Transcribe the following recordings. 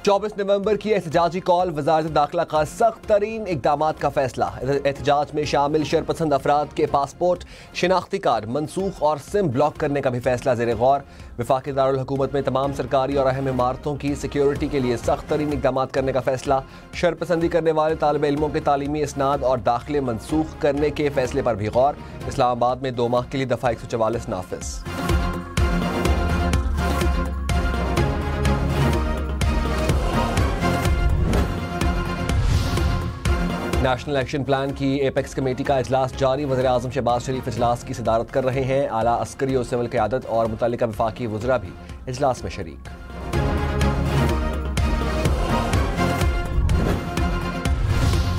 24 नवंबर की एहतजाजी कॉल, वज़ारत दाखिला का सख्त तरीन इक़दाम का फैसला। एहतजाज में शामिल शरपसंद अफराद के पासपोर्ट, शिनाख्ती कार्ड मनसूख और सिम ब्लॉक करने का भी फैसला ज़ेर गौर। वफाकी दारुल हुकूमत में तमाम सरकारी और अहम इमारतों की सिक्योरिटी के लिए सख्त तरीन इक़दाम करने का फैसला। शरपसंदी करने वाले तालिब इल्मों के तालीमी इसनाद और दाखिले मनसूख करने के फैसले पर भी गौर। इस्लामाबाद में 2 माह के लिए दफ़ा 144 नाफिज। नेशनल एक्शन प्लान की एपेक्स कमेटी का इजलास जारी। वज़ीर-ए-आज़म शहबाज शरीफ इजलास की सदारत कर रहे हैं। आला अस्करी और सिविल क़यादत और मुतल्लिका वफाकी वज़रा भी इजलास में शरीक।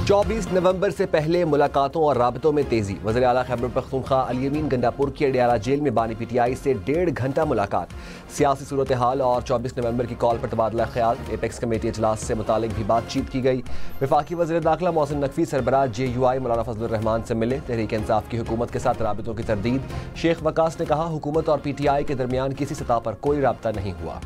24 नवंबर से पहले मुलाकातों और राबतों में तेजी। वज़ीर आला खैबर पख्तूनख्वा अली अमीन गंडापुर की अडियाला जेल में बानी PTI से 1.5 घंटा मुलाकात। सियासी सूरत हाल और 24 नवंबर की कॉल पर तबादला ख्याल। एपेक्स कमेटी इजलास से मुतालिक भी बातचीत की गई। वफाकी वज़ीर दाखिला मोहसिन नकवी सरबराह JUI मौलाना फजलुर रहमान से मिले। तहरीक इंसाफ की हुकूमत के साथ राबतों की तरदीद। शेख वकास ने कहा, हुकूमत और PTI के दरमियान किसी सतह पर कोई राबता नहीं हुआ।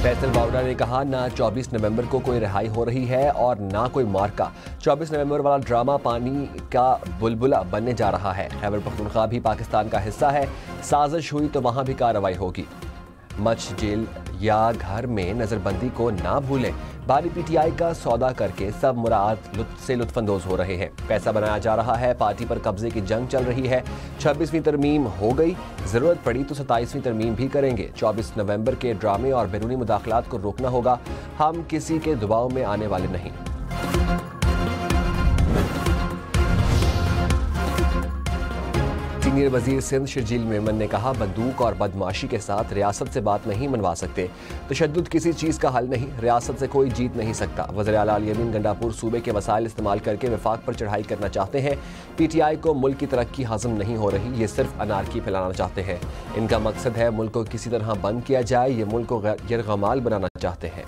फैसल वावड़ा ने कहा, ना 24 नवंबर को कोई रिहाई हो रही है और ना कोई मार्का। 24 नवंबर वाला ड्रामा पानी का बुलबुला बनने जा रहा है। खैबर पख्तूनख्वा भी पाकिस्तान का हिस्सा है। साजिश हुई तो वहां भी कार्रवाई होगी। मच जेल या घर में नजरबंदी को ना भूलें। बानी PTI का सौदा करके सब मुराद से लुत्फानंदोज हो रहे हैं। पैसा बनाया जा रहा है। पार्टी पर कब्जे की जंग चल रही है। 26वीं तरमीम हो गई, जरूरत पड़ी तो 27वीं तरमीम भी करेंगे। 24 नवंबर के ड्रामे और बैरूनी मुदाखलात को रोकना होगा। हम किसी के दबाव में आने वाले नहीं। सीनियर वजीर सिंध शर्जील मेमन ने कहा, बंदूक और बदमाशी के साथ रियासत से बात नहीं मनवा सकते। तशद्दुद किसी चीज़ का हल नहीं, रियासत से कोई जीत नहीं सकता। वज़ीर आला अली अमीन गंडापुर सूबे के वसाइल इस्तेमाल करके वफाक पर चढ़ाई करना चाहते हैं। PTI को मुल्क की तरक्की हजम नहीं हो रही, ये सिर्फ अनारकी फैलाना चाहते हैं। इनका मकसद है मुल्क को किसी तरह बंद किया जाए। ये मुल्क को यरगमाल बनाना चाहते हैं।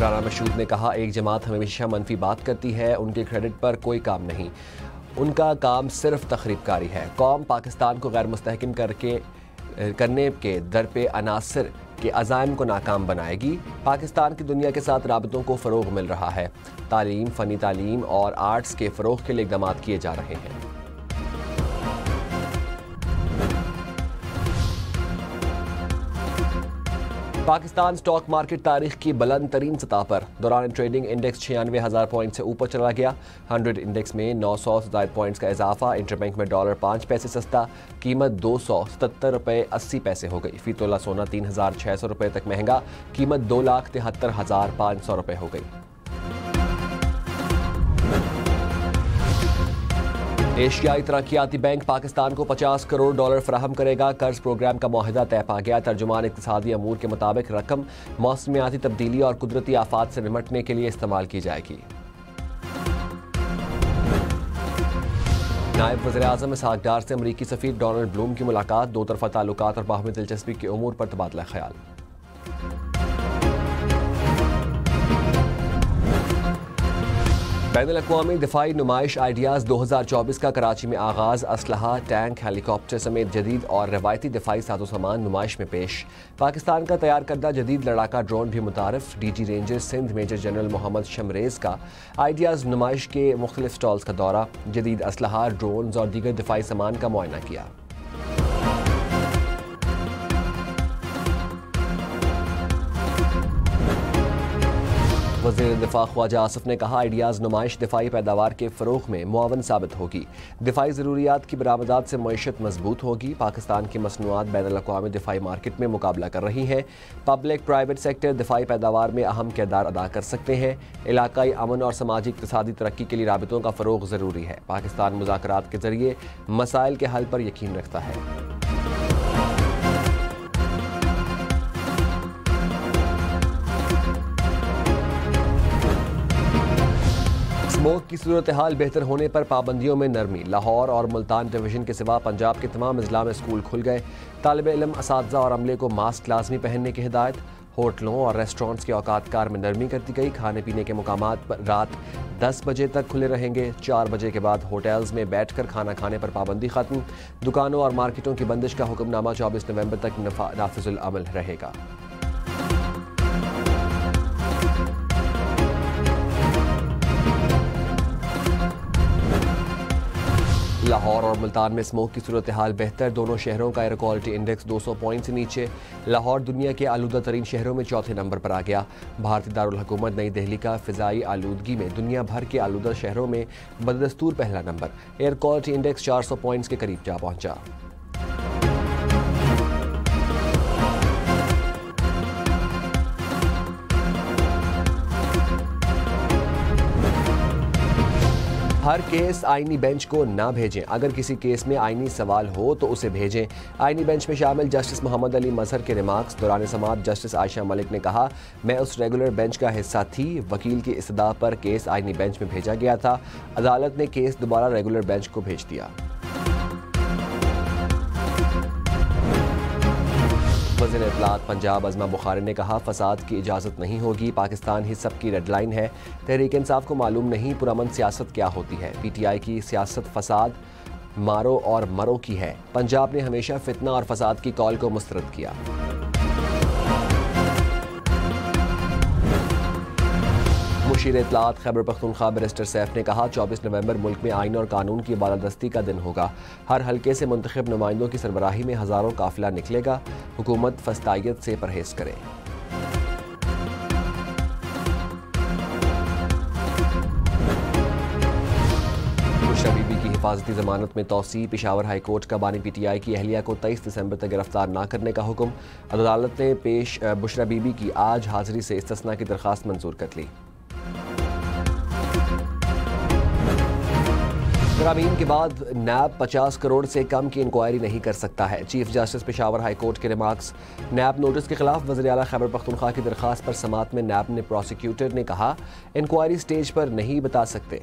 राना मशहूद ने कहा, एक जमात हमेशा मनफी बात करती है, उनके क्रेडिट पर कोई काम नहीं, उनका काम सिर्फ तखरीबकारी है। कौम पाकिस्तान को गैर मुस्तहकम करने के दर पे अनासर के अज़ाइम को नाकाम बनाएगी। पाकिस्तान की दुनिया के साथ राबतों को फ़रोग मिल रहा है। तालीम, फ़नी तालीम और आर्ट्स के फ़रोग के लिए इक़दाम किए जा रहे हैं। पाकिस्तान स्टॉक मार्केट तारीख की बुलंद तरीन सतह पर। दौरान ट्रेडिंग इंडेक्स 96,000 पॉइंट से ऊपर चला गया। 100 इंडेक्स में 900 से ज़ायद पॉइंट्स का इजाफा। इंटरबैंक में डॉलर 5 पैसे सस्ता, कीमत 277 रुपये 80 पैसे हो गई। फी तोला सोना 3,600 रुपये तक महंगा, कीमत 2,73,500 रुपये हो गई। एशियाई तरक्याती बैंक पाकिस्तान को $50 करोड़ फराहम करेगा। कर्ज प्रोग्राम का मुआहिदा तय पा गया। तर्जुमान इक़्तिसादी अमूर के मुताबिक रकम मौसमियाती तब्दीली और कुदरती आफात से निमटने के लिए इस्तेमाल की जाएगी। नायब वज़ीर-ए-आज़म इसहाक डार से अमरीकी सफ़ीर डोनाल्ड ब्लूम की मुलाकात। 2 तरफ़ा ताल्लुकात और बाहमी दिलचस्पी के उमूर पर तबादला ख्याल। बैनुल-अक़वामी दिफ़ाई नुमाइश आइडियाज़ 2024 का कराची में आगाज़। असलहा, टैंक, हेलीकॉप्टर समेत जदीद और रवायती दिफ़ाई साजो सामान नुमाइश में पेश। पाकिस्तान का तैयार करदा जदीद लड़ाका ड्रोन भी मुतारफ़। DG rangers Sindh major general Mohammad Shamrez का आइडियाज़ नुमाइश के मुख्तलिफ स्टॉल्स का दौरा। जदीद असलहा, ड्रोन और दीगर दिफ़ाई सामान का मुआयना किया। वज़ीर दिफा ख्वाजा आसिफ ने कहा, आइडियाज़ नुमाइश दिफाई पैदावार के फ़रोग़ में मुआवन साबित होगी। दिफाई ज़रूरियात की बरामदात से मईशत मजबूत होगी। पाकिस्तान की मसनूआत बैनुल-अक़वामी दिफाई मार्केट में मुकाबला कर रही हैं। पब्लिक प्राइवेट सेक्टर दिफाई पैदावार में अहम किरदार अदा कर सकते हैं। इलाकाई अमन और समाजी इक़्तिसादी तरक्की के लिए राबितों का फ़रोग़ ज़रूरी है। पाकिस्तान मुज़ाकरात के ज़रिए मसाइल के हल पर यकीन रखता है। स्मोक की सूरत हाल बेहतर होने पर पाबंदियों में नरमी। लाहौर और मुल्तान डिवीज़न के सिवा पंजाब के तमाम अजला में स्कूल खुल गए। तालिब इल्म, असातिज़ा और अमले को मास्क लाजमी पहनने की हिदायत। होटलों और रेस्टोरेंट्स के औकात कार में नरमी कर दी गई। खाने पीने के मुकामात पर रात 10 बजे तक खुले रहेंगे। 4 बजे के बाद होटल्स में बैठकर खाना खाने पर पाबंदी खत्म। दुकानों और मार्केटों की बंदिश का हुक्मनामा 24 नवंबर तक नाफिजुल अमल रहेगा। लाहौर और मुल्तान में स्मोक की सूरत हाल बेहतर। दोनों शहरों का एयर क्वालिटी इंडेक्स 200 पॉइंट से नीचे। लाहौर दुनिया के आलूदा तरीन शहरों में चौथे नंबर पर आ गया। भारतीय दारुल हुकूमत नई दिल्ली का फ़िज़ाई आलूदगी में दुनिया भर के आलूदा शहरों में बदस्तूर पहला number. Air quality index 400 points के करीब जा पहुंचा। हर केस आईनी बेंच को ना भेजें। अगर किसी केस में आईनी सवाल हो तो उसे भेजें। आईनी बेंच में शामिल जस्टिस मोहम्मद अली मजहर के रिमार्क्स दौरान समाअत जस्टिस आयशा मलिक ने कहा, मैं उस रेगुलर बेंच का हिस्सा थी। वकील की इस्तदा पर केस आईनी बेंच में भेजा गया था। अदालत ने केस दोबारा रेगुलर बेंच को भेज दिया। वज़ीर इत्तलात पंजाब अज़मा बुखारी ने कहा, फसाद की इजाज़त नहीं होगी। पाकिस्तान ही सबकी रेड लाइन है। तहरीक इंसाफ को मालूम नहीं पुरअमन सियासत क्या होती है। PTI की सियासत फसाद, मारो और मरो की है। पंजाब ने हमेशा फितना और फसाद की कॉल को मुस्तरद किया। मुशीर इत्तलात खैबर पख्तूनख्वा बैरिस्टर सैफ ने कहा, 24 नवंबर मुल्क में आइन और कानून की बालादस्ती का दिन होगा। हर हल्के से मुंतखब नुमाइंदों की सरबराही में हज़ारों काफिला निकलेगा। हुकूमत फस्तायत से परहेज करे। बुशरा बीबी की हिफाजती जमानत में तौसी। पेशावर हाई कोर्ट का बानी PTI की अहलिया को 23 दिसंबर तक गिरफ्तार न करने का हुक्म। अदालत ने पेश बुशरा बीबी की आज हाजिरी से इस्तिस्ना की दरख्वास्त मंजूर कर ली। तरामीम के बाद नैब 50 करोड़ से कम की इंक्वायरी नहीं कर सकता है। Chief justice Peshawar high court के रिमार्क्स। नैब नोटिस के खिलाफ वज़ीर आला खैबर पख्तूनख्वा की दरख्वास्त पर समाअत में नैब ने प्रोसिक्यूटर ने कहा, इंक्वायरी स्टेज पर नहीं बता सकते।